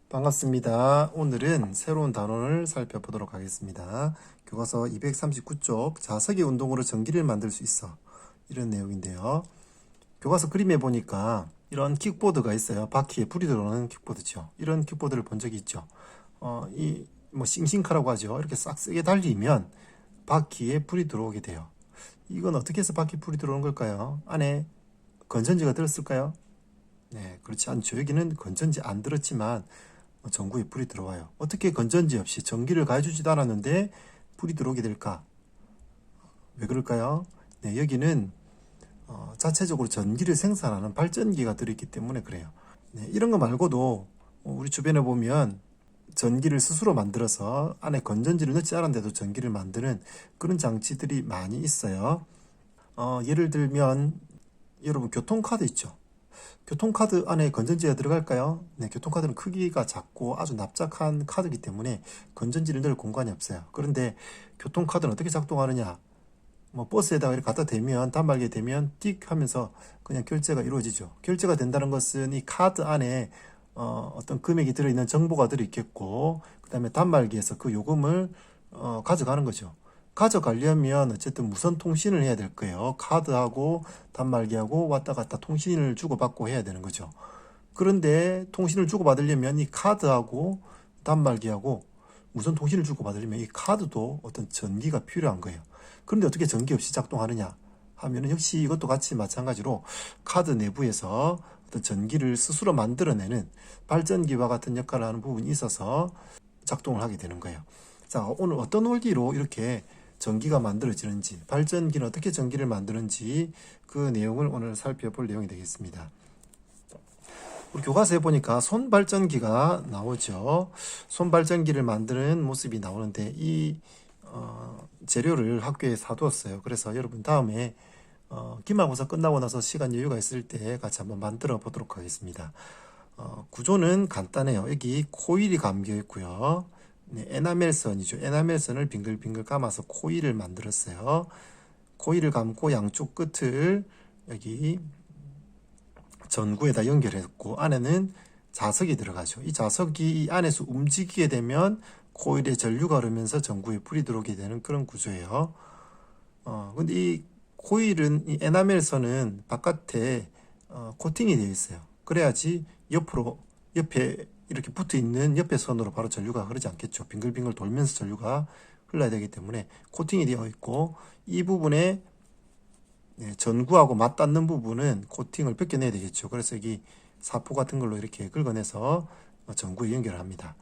반갑습니다. 오늘은 새로운 단원을 살펴보도록 하겠습니다. 교과서 239쪽 자석의 운동으로 전기를 만들 수 있어. 이런 내용인데요. 교과서 그림에 보니까 이런 킥보드가 있어요. 바퀴에 불이 들어오는 킥보드죠. 이런 킥보드를 본 적이 있죠. 싱싱카라고 하죠. 이렇게 싹 세게 달리면 바퀴에 불이 들어오게 돼요. 이건 어떻게 해서 바퀴에 불이 들어오는 걸까요? 안에 건전지가 들었을까요? 네, 그렇지 않죠. 여기는 건전지 안 들었지만 전구에 불이 들어와요. 어떻게 건전지 없이 전기를 가해주지도 않았는데 불이 들어오게 될까? 왜 그럴까요? 네, 여기는 자체적으로 전기를 생산하는 발전기가 들어있기 때문에 그래요. 네, 이런 거 말고도 우리 주변에 보면 전기를 스스로 만들어서 안에 건전지를 넣지 않았는데도 전기를 만드는 그런 장치들이 많이 있어요. 예를 들면 여러분 교통카드 있죠. 교통카드 안에 건전지가 들어갈까요? 네, 교통카드는 크기가 작고 아주 납작한 카드이기 때문에 건전지를 넣을 공간이 없어요. 그런데 교통카드는 어떻게 작동하느냐? 버스에다가 이렇게 갖다 대면, 단말기에 대면 띡 하면서 그냥 결제가 이루어지죠. 결제가 된다는 것은 이 카드 안에 어떤 금액이 들어있는 정보가 들어있겠고, 그 다음에 단말기에서 그 요금을 가져가는 거죠. 가져가려면 어쨌든 무선 통신을 해야 될 거예요. 카드하고 단말기하고 왔다 갔다 통신을 주고받고 해야 되는 거죠. 그런데 통신을 주고받으려면 이 카드하고 단말기하고 무선 통신을 주고받으려면 이 카드도 어떤 전기가 필요한 거예요. 그런데 어떻게 전기 없이 작동하느냐 하면은 역시 이것도 같이 마찬가지로 카드 내부에서 어떤 전기를 스스로 만들어내는 발전기와 같은 역할을 하는 부분이 있어서 작동을 하게 되는 거예요. 자, 오늘 어떤 원리로 이렇게 전기가 만들어지는지, 발전기는 어떻게 전기를 만드는지 그 내용을 오늘 살펴볼 내용이 되겠습니다. 우리 교과서에 보니까 손발전기가 나오죠. 손발전기를 만드는 모습이 나오는데 이 재료를 학교에 사두었어요. 그래서 여러분 다음에 기말고사 끝나고 나서 시간 여유가 있을 때 같이 한번 만들어 보도록 하겠습니다. 구조는 간단해요. 여기 코일이 감겨 있고요. 네, 에나멜선이죠. 에나멜선을 빙글빙글 감아서 코일을 만들었어요. 코일을 감고 양쪽 끝을 여기 전구에다 연결했고 안에는 자석이 들어가죠. 이 자석이 이 안에서 움직이게 되면 코일에 전류가 흐르면서 전구에 불이 들어오게 되는 그런 구조예요. 근데 이 코일은 이 에나멜선은 바깥에 코팅이 되어 있어요. 그래야지 옆에 이렇게 붙어 있는 옆에 선으로 바로 전류가 흐르지 않겠죠. 빙글빙글 돌면서 전류가 흘러야 되기 때문에 코팅이 되어 있고 이 부분에 전구하고 맞닿는 부분은 코팅을 벗겨내야 되겠죠. 그래서 여기 사포 같은 걸로 이렇게 긁어내서 전구에 연결을 합니다.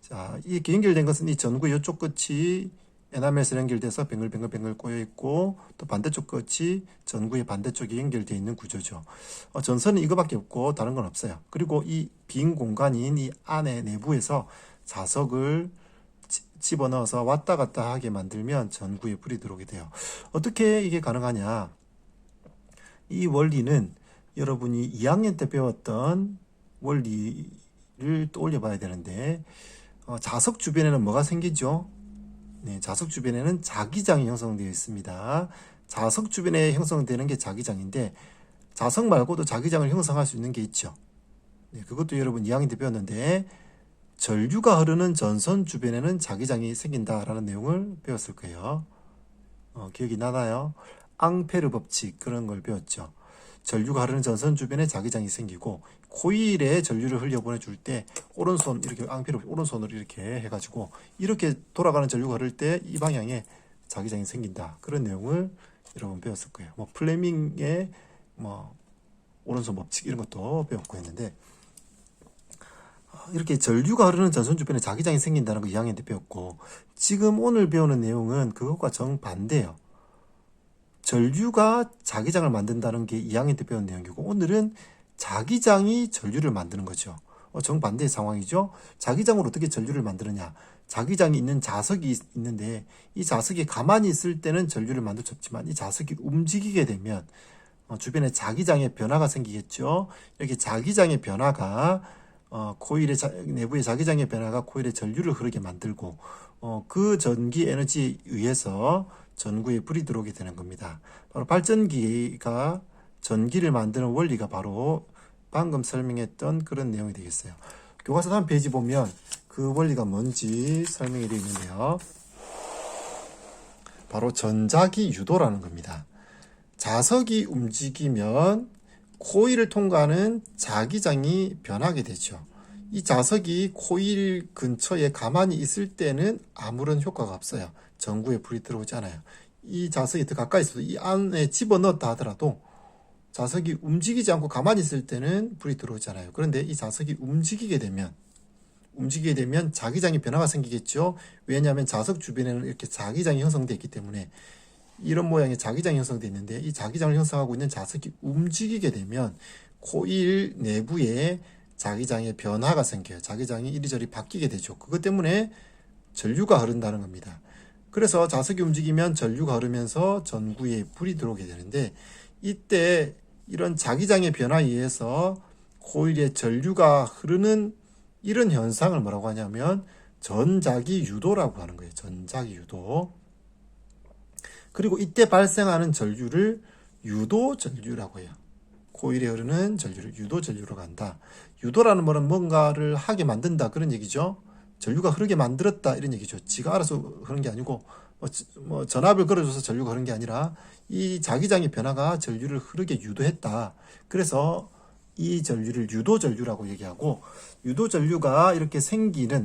자, 이렇게 연결된 것은 이 전구의 이쪽 끝이 에나멜에서 연결돼서 뱅글뱅글 꼬여 있고 또 반대쪽 끝이 전구의 반대쪽에 연결되어 있는 구조죠. 전선은 이거밖에 없고 다른 건 없어요. 그리고 이 빈 공간인 이 안에 내부에서 자석을 집어넣어서 왔다 갔다 하게 만들면 전구에 불이 들어오게 돼요. 어떻게 이게 가능하냐? 이 원리는 여러분이 2학년 때 배웠던 원리를 떠올려 봐야 되는데 자석 주변에는 뭐가 생기죠? 네, 자석 주변에는 자기장이 형성되어 있습니다. 자석 주변에 형성되는 게 자기장인데 자석 말고도 자기장을 형성할 수 있는 게 있죠. 네, 그것도 여러분 2학년 때 배웠는데 전류가 흐르는 전선 주변에는 자기장이 생긴다라는 내용을 배웠을 거예요. 기억이 나나요? 앙페르 법칙 그런 걸 배웠죠. 전류가 흐르는 전선 주변에 자기장이 생기고 코일에 전류를 흘려보내줄 때 오른손 이렇게 앙페르 오른손으로 이렇게 해가지고 이렇게 돌아가는 전류가 흐를 때 이 방향에 자기장이 생긴다. 그런 내용을 여러분 배웠을 거예요. 플레밍의 오른손 법칙 이런 것도 배웠고 했는데 이렇게 전류가 흐르는 전선 주변에 자기장이 생긴다는 거 2학년 때 배웠고 지금 오늘 배우는 내용은 그것과 정반대예요. 전류가 자기장을 만든다는 게 2학년 때 배운 내용이고 오늘은 자기장이 전류를 만드는 거죠. 정반대의 상황이죠. 자기장으로 어떻게 전류를 만드느냐. 자기장이 있는 자석이 있는데 이 자석이 가만히 있을 때는 전류를 만들 수 없지만 이 자석이 움직이게 되면 주변에 자기장의 변화가 생기겠죠. 이렇게 자기장의 변화가 코일의 내부의 자기장의 변화가 코일에 전류를 흐르게 만들고 그 전기 에너지에 의해서 전구에 불이 들어오게 되는 겁니다. 바로 발전기가 전기를 만드는 원리가 바로 방금 설명했던 그런 내용이 되겠어요. 교과서 다음 페이지 보면 그 원리가 뭔지 설명이 되어 있는데요. 바로 전자기 유도라는 겁니다. 자석이 움직이면 코일을 통과하는 자기장이 변하게 되죠. 이 자석이 코일 근처에 가만히 있을 때는 아무런 효과가 없어요. 전구에 불이 들어오지 않아요. 이 자석이 더 가까이 있어도 이 안에 집어넣었다 하더라도 자석이 움직이지 않고 가만히 있을 때는 불이 들어오지 않아요. 그런데 이 자석이 움직이게 되면 자기장의 변화가 생기겠죠. 왜냐하면 자석 주변에는 이렇게 자기장이 형성되어 있기 때문에 이런 모양의 자기장이 형성되어 있는데 이 자기장을 형성하고 있는 자석이 움직이게 되면 코일 내부에 자기장의 변화가 생겨요. 자기장이 이리저리 바뀌게 되죠. 그것 때문에 전류가 흐른다는 겁니다. 그래서 자석이 움직이면 전류가 흐르면서 전구에 불이 들어오게 되는데 이때 이런 자기장의 변화에 의해서 코일에 전류가 흐르는 이런 현상을 뭐라고 하냐면 전자기 유도라고 하는 거예요. 전자기 유도. 그리고 이때 발생하는 전류를 유도 전류라고 해요. 코일에 흐르는 전류를 유도 전류로 간다. 유도라는 말은 뭔가를 하게 만든다 그런 얘기죠. 전류가 흐르게 만들었다 이런 얘기죠. 지가 알아서 흐른 게 아니고 전압을 걸어줘서 전류가 흐른 게 아니라 이 자기장의 변화가 전류를 흐르게 유도했다. 그래서 이 전류를 유도 전류라고 얘기하고 유도 전류가 이렇게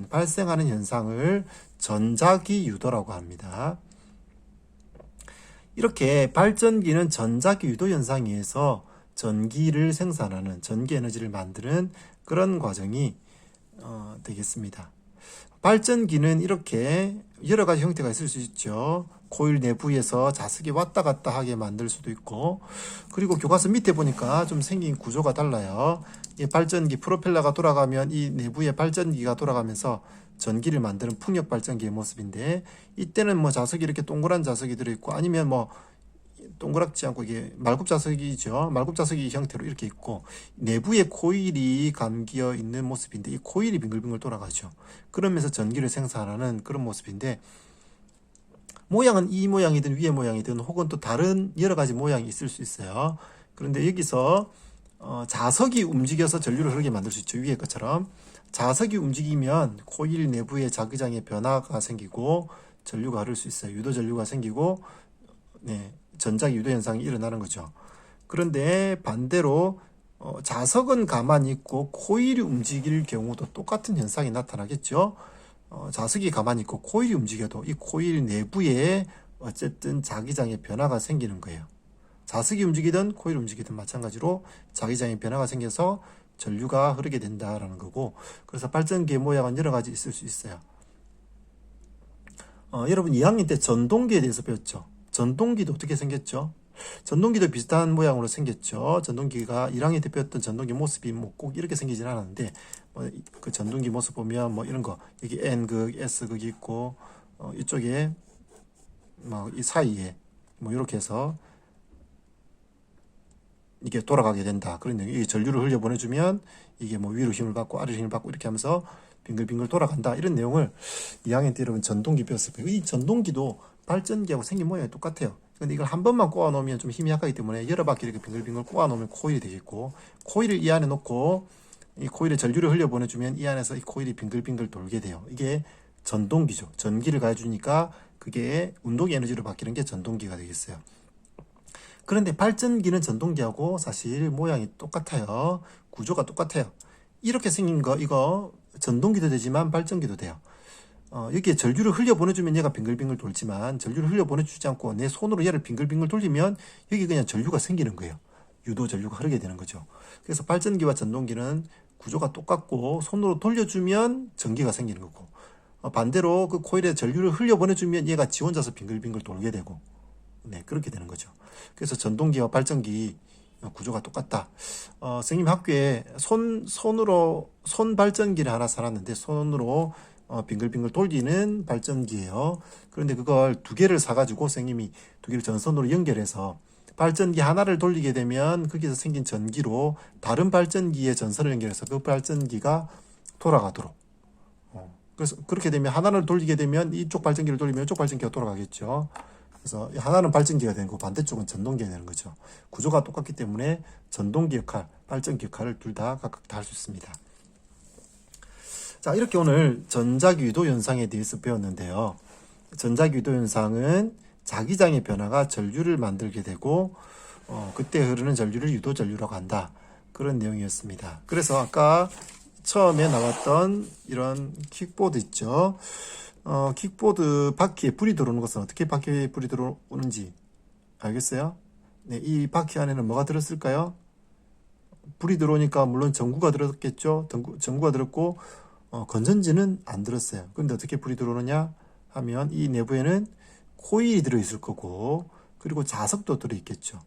발생하는 현상을 전자기 유도라고 합니다. 이렇게 발전기는 전자기 유도 현상에 의해서 전기를 생산하는 전기 에너지를 만드는 그런 과정이 되겠습니다. 발전기는 이렇게 여러 가지 형태가 있을 수 있죠. 코일 내부에서 자석이 왔다 갔다 하게 만들 수도 있고, 그리고 교과서 밑에 보니까 좀 생긴 구조가 달라요. 이 발전기 프로펠러가 돌아가면 이 내부에 발전기가 돌아가면서 전기를 만드는 풍력 발전기의 모습인데, 이때는 자석이 이렇게 동그란 자석이 들어있고, 아니면 동그랗지 않고 이게 말굽 자석이죠. 말굽 자석이 형태로 이렇게 있고 내부에 코일이 감겨 있는 모습인데 이 코일이 빙글빙글 돌아가죠. 그러면서 전기를 생산하는 그런 모습인데 모양은 이 모양이든 위의 모양이든 혹은 또 다른 여러 가지 모양이 있을 수 있어요. 그런데 여기서 자석이 움직여서 전류를 흐르게 만들 수 있죠. 위의 것처럼 자석이 움직이면 코일 내부에 자기장의 변화가 생기고 전류가 흐를 수 있어요. 유도 전류가 생기고 전자기 유도 현상이 일어나는 거죠. 그런데 반대로 자석은 가만히 있고 코일이 움직일 경우도 똑같은 현상이 나타나겠죠. 자석이 가만히 있고 코일이 움직여도 이 코일 내부에 어쨌든 자기장의 변화가 생기는 거예요. 자석이 움직이든 코일이 움직이든 마찬가지로 자기장의 변화가 생겨서 전류가 흐르게 된다라는 거고, 그래서 발전기의 모양은 여러 가지 있을 수 있어요. 여러분 2학년 때 전동기에 대해서 배웠죠. 전동기도 어떻게 생겼죠? 전동기도 비슷한 모양으로 생겼죠. 전동기가 1학년 때 배웠던 전동기 모습이 꼭 이렇게 생기진 않았는데 그 전동기 모습 보면 이런 거 여기 N극, S극이 있고 이쪽에 이 사이에 이렇게 해서 이게 돌아가게 된다. 그런 얘기. 전류를 흘려 보내주면 이게 위로 힘을 받고 아래로 힘을 받고 이렇게 하면서 빙글빙글 돌아간다. 이런 내용을 2학년 때 여러분 전동기 배웠을 거예요. 이 전동기도 발전기하고 생긴 모양이 똑같아요. 근데 이걸 한 번만 꼬아 놓으면 좀 힘이 약하기 때문에 여러 바퀴 이렇게 빙글빙글 꼬아 놓으면 코일이 되겠고, 코일을 이 안에 놓고 이 코일에 전류를 흘려 보내주면 이 안에서 이 코일이 빙글빙글 돌게 돼요. 이게 전동기죠. 전기를 가해주니까 그게 운동 에너지로 바뀌는 게 전동기가 되겠어요. 그런데 발전기는 전동기하고 사실 모양이 똑같아요. 구조가 똑같아요. 이렇게 생긴 거 이거 전동기도 되지만 발전기도 돼요. 여기에 전류를 흘려보내주면 얘가 빙글빙글 돌지만 전류를 흘려보내주지 않고 내 손으로 얘를 빙글빙글 돌리면 여기 그냥 전류가 생기는 거예요. 유도 전류가 흐르게 되는 거죠. 그래서 발전기와 전동기는 구조가 똑같고 손으로 돌려주면 전기가 생기는 거고, 반대로 그 코일에 전류를 흘려보내주면 얘가 지 혼자서 빙글빙글 돌게 되고 그렇게 되는 거죠. 그래서 전동기와 발전기 구조가 똑같다. 선생님 학교에 손 발전기를 하나 사놨는데 손으로 빙글빙글 돌리는 발전기예요. 그런데 그걸 2개를 사가지고 선생님이 2개를 전선으로 연결해서 발전기 하나를 돌리게 되면 거기서 생긴 전기로 다른 발전기에 전선을 연결해서 그 발전기가 돌아가도록. 그래서 그렇게 되면 하나를 돌리게 되면 이쪽 발전기를 돌리면 이쪽 발전기가 돌아가겠죠. 그래서 하나는 발전기가 되고 반대쪽은 전동기가 되는 거죠. 구조가 똑같기 때문에 전동기 역할, 발전기 역할을 둘 다 각각 다 할 수 있습니다. 자, 이렇게 오늘 전자기도 현상에 대해서 배웠는데요. 전자기도 현상은 자기장의 변화가 전류를 만들게 되고 그때 흐르는 전류를 유도전류라고 한다. 그런 내용이었습니다. 그래서 아까 처음에 나왔던 이런 킥보드 있죠. 킥보드 바퀴에 불이 들어오는 것은 어떻게 바퀴에 불이 들어오는지 알겠어요? 네, 이 바퀴 안에는 뭐가 들었을까요? 불이 들어오니까 물론 전구가 들었겠죠. 전구가 들었고 건전지는 안 들었어요. 그런데 어떻게 불이 들어오느냐 하면 이 내부에는 코일이 들어있을 거고 그리고 자석도 들어있겠죠.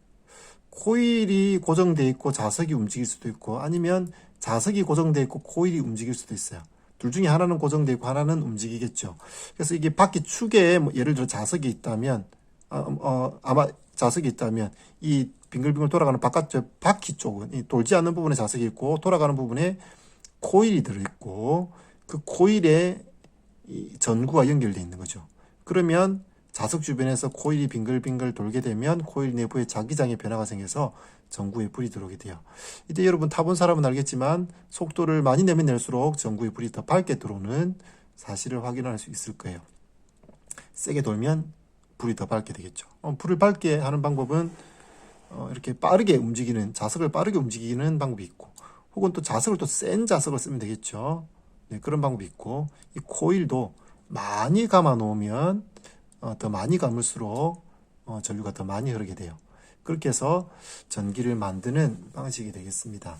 코일이 고정되어 있고 자석이 움직일 수도 있고 아니면 자석이 고정되어 있고 코일이 움직일 수도 있어요. 둘 중에 하나는 고정되어 있고 하나는 움직이겠죠. 그래서 이게 바퀴 축에 예를 들어 자석이 있다면 아마 자석이 있다면 이 빙글빙글 돌아가는 바깥쪽 바퀴 쪽은 이 돌지 않는 부분에 자석이 있고 돌아가는 부분에 코일이 들어있고 그 코일에 이 전구가 연결되어 있는 거죠. 그러면 자석 주변에서 코일이 빙글빙글 돌게 되면 코일 내부에 자기장의 변화가 생겨서 전구에 불이 들어오게 돼요. 이때 여러분 타본 사람은 알겠지만 속도를 많이 내면 낼수록 전구에 불이 더 밝게 들어오는 사실을 확인할 수 있을 거예요. 세게 돌면 불이 더 밝게 되겠죠. 불을 밝게 하는 방법은 이렇게 빠르게 움직이는 자석을 빠르게 움직이는 방법이 있고 혹은 또 자석을 또 센 자석을 쓰면 되겠죠. 네, 그런 방법이 있고 이 코일도 많이 감아 놓으면 더 많이 감을수록 전류가 더 많이 흐르게 돼요. 그렇게 해서 전기를 만드는 방식이 되겠습니다.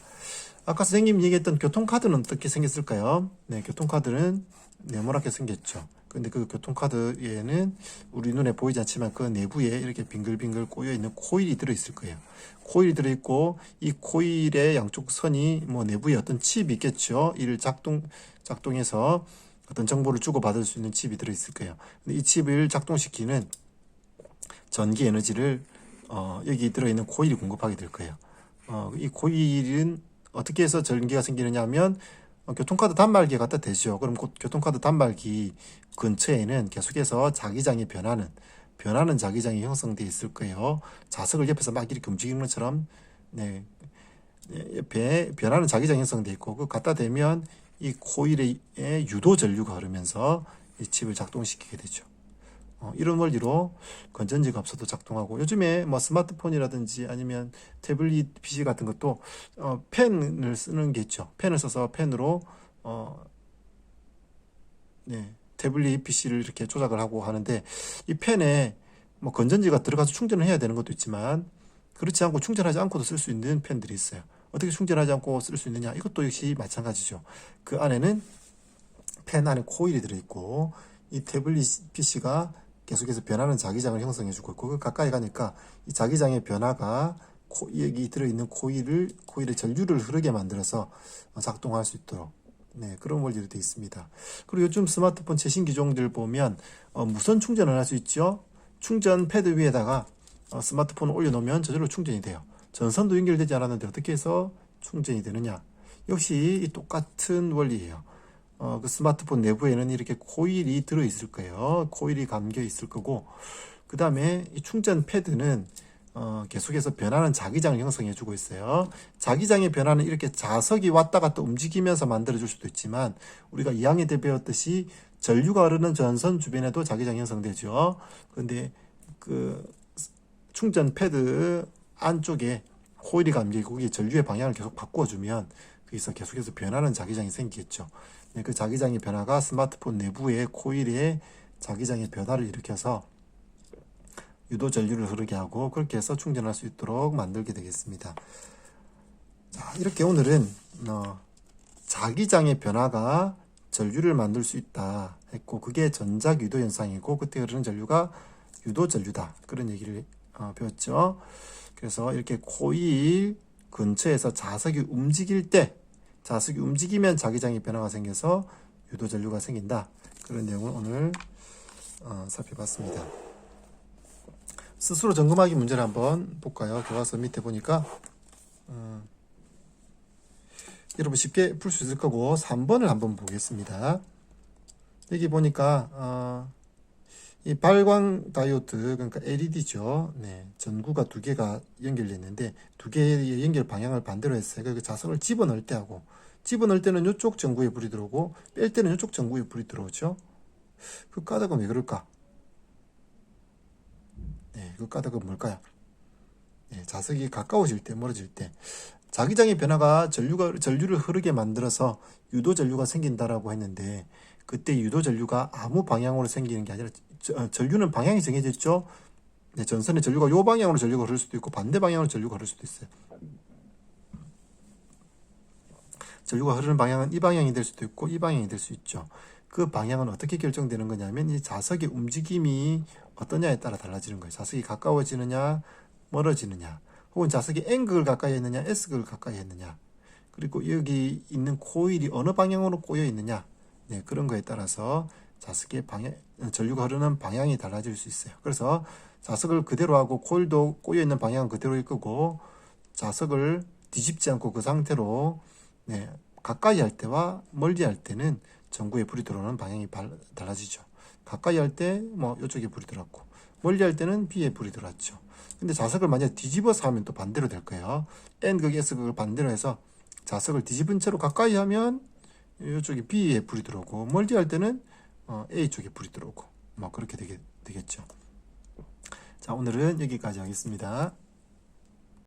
아까 선생님이 얘기했던 교통카드는 어떻게 생겼을까요? 네, 교통카드는 네모나게 생겼죠. 근데 그 교통카드에는 우리 눈에 보이지 않지만 그 내부에 이렇게 빙글빙글 꼬여있는 코일이 들어있을 거예요. 코일이 들어있고 이 코일의 양쪽 선이 뭐 내부에 어떤 칩이 있겠죠. 이를 작동해서 어떤 정보를 주고받을 수 있는 칩이 들어있을 거예요. 근데 이 칩을 작동시키는 전기 에너지를 여기 들어있는 코일이 공급하게 될 거예요. 이 코일은 어떻게 해서 전기가 생기느냐 하면 교통카드 단말기에 갖다 대죠. 그럼 교통카드 단말기 근처에는 계속해서 자기장이 변하는 자기장이 형성되어 있을 거예요. 자석을 옆에서 막 이렇게 움직이는 것처럼 네, 옆에 변하는 자기장이 형성되어 있고 그 갖다 대면 이 코일에 유도 전류가 흐르면서 이 칩을 작동시키게 되죠. 이런 원리로 건전지가 없어도 작동하고 요즘에 뭐 스마트폰이라든지 아니면 태블릿 PC 같은 것도 펜을 쓰는 게 있죠. 펜을 써서 펜으로 네, 태블릿 PC를 이렇게 조작을 하고 하는데 이 펜에 뭐 건전지가 들어가서 충전을 해야 되는 것도 있지만 그렇지 않고 충전하지 않고도 쓸 수 있는 펜들이 있어요. 어떻게 충전하지 않고 쓸 수 있느냐? 이것도 역시 마찬가지죠. 그 안에는 펜 안에 코일이 들어있고 이 태블릿 PC가 계속해서 변하는 자기장을 형성해주고 있고 그 가까이 가니까 이 자기장의 변화가 여기 들어있는 코일의 전류를 흐르게 만들어서 작동할 수 있도록 네, 그런 원리로 되어 있습니다. 그리고 요즘 스마트폰 최신 기종들 보면 무선 충전을 할 수 있죠. 충전 패드 위에다가 스마트폰을 올려놓으면 저절로 충전이 돼요. 전선도 연결되지 않았는데 어떻게 해서 충전이 되느냐? 역시 똑같은 원리예요. 그 스마트폰 내부에는 이렇게 코일이 들어있을 거예요. 코일이 감겨 있을 거고, 그 다음에 이 충전 패드는 계속해서 변하는 자기장을 형성해 주고 있어요. 자기장의 변화는 이렇게 자석이 왔다 갔다 움직이면서 만들어 줄 수도 있지만 우리가 2학년 때 배웠듯이 전류가 흐르는 전선 주변에도 자기장이 형성되죠. 그런데 그 충전 패드 안쪽에 코일이 감겨있고 거기에 전류의 방향을 계속 바꿔주면 거기서 계속해서 변하는 자기장이 생기겠죠. 네, 그 자기장의 변화가 스마트폰 내부의 코일의 자기장의 변화를 일으켜서 유도 전류를 흐르게 하고 그렇게 해서 충전할 수 있도록 만들게 되겠습니다. 자, 이렇게 오늘은 자기장의 변화가 전류를 만들 수 있다 했고 그게 전작 유도 현상이고 그때 흐르는 전류가 유도 전류다 그런 얘기를 배웠죠. 그래서 이렇게 코일 근처에서 자석이 움직일 때 자석이 움직이면 자기장의 변화가 생겨서 유도 전류가 생긴다. 그런 내용을 오늘 살펴봤습니다. 스스로 점검하기 문제를 한번 볼까요? 교과서 밑에 보니까 여러분 쉽게 풀 수 있을 거고 3번을 한번 보겠습니다. 여기 보니까 이 발광 다이오드 그러니까 LED죠. 네, 전구가 두 개가 연결되어 있는데 두 개의 연결 방향을 반대로 했어요. 그 자석을 집어넣을 때 하고 집어넣을 때는 이쪽 전구에 불이 들어오고 뺄 때는 이쪽 전구에 불이 들어오죠. 그 까닭은 왜 그럴까? 네, 그 까닭은 뭘까요? 네, 자석이 가까워질 때, 멀어질 때 자기장의 변화가 전류를 흐르게 만들어서 유도 전류가 생긴다라고 했는데, 그때 유도 전류가 아무 방향으로 생기는 게 아니라 전류는 방향이 정해져 있죠. 네, 전선의 전류가 요 방향으로 전류가 흐를 수도 있고 반대 방향으로 전류가 흐를 수도 있어요. 전류가 흐르는 방향은 이 방향이 될 수도 있고 이 방향이 될 수 있죠. 그 방향은 어떻게 결정되는 거냐면 이 자석의 움직임이 어떠냐에 따라 달라지는 거예요. 자석이 가까워지느냐 멀어지느냐, 혹은 자석이 N극을 가까이 했느냐 S극을 가까이 했느냐, 그리고 여기 있는 코일이 어느 방향으로 꼬여 있느냐, 네, 그런 거에 따라서 자석의 방향, 전류가 흐르는 방향이 달라질 수 있어요. 그래서 자석을 그대로 하고 코일도 꼬여 있는 방향은 그대로일 거고, 자석을 뒤집지 않고 그 상태로, 네, 가까이 할 때와 멀리 할 때는 전구에 불이 들어오는 방향이 달라지죠. 가까이 할 때 뭐 이쪽에 불이 들어왔고, 멀리 할 때는 B에 불이 들어왔죠. 근데 자석을 만약 뒤집어서 하면 또 반대로 될 거예요. N극, S극을 반대로 해서 자석을 뒤집은 채로 가까이 하면 이쪽에 B에 불이 들어오고, 멀리 할 때는 A 쪽에 불이 들어오고, 뭐 그렇게 되겠죠. 자, 오늘은 여기까지 하겠습니다.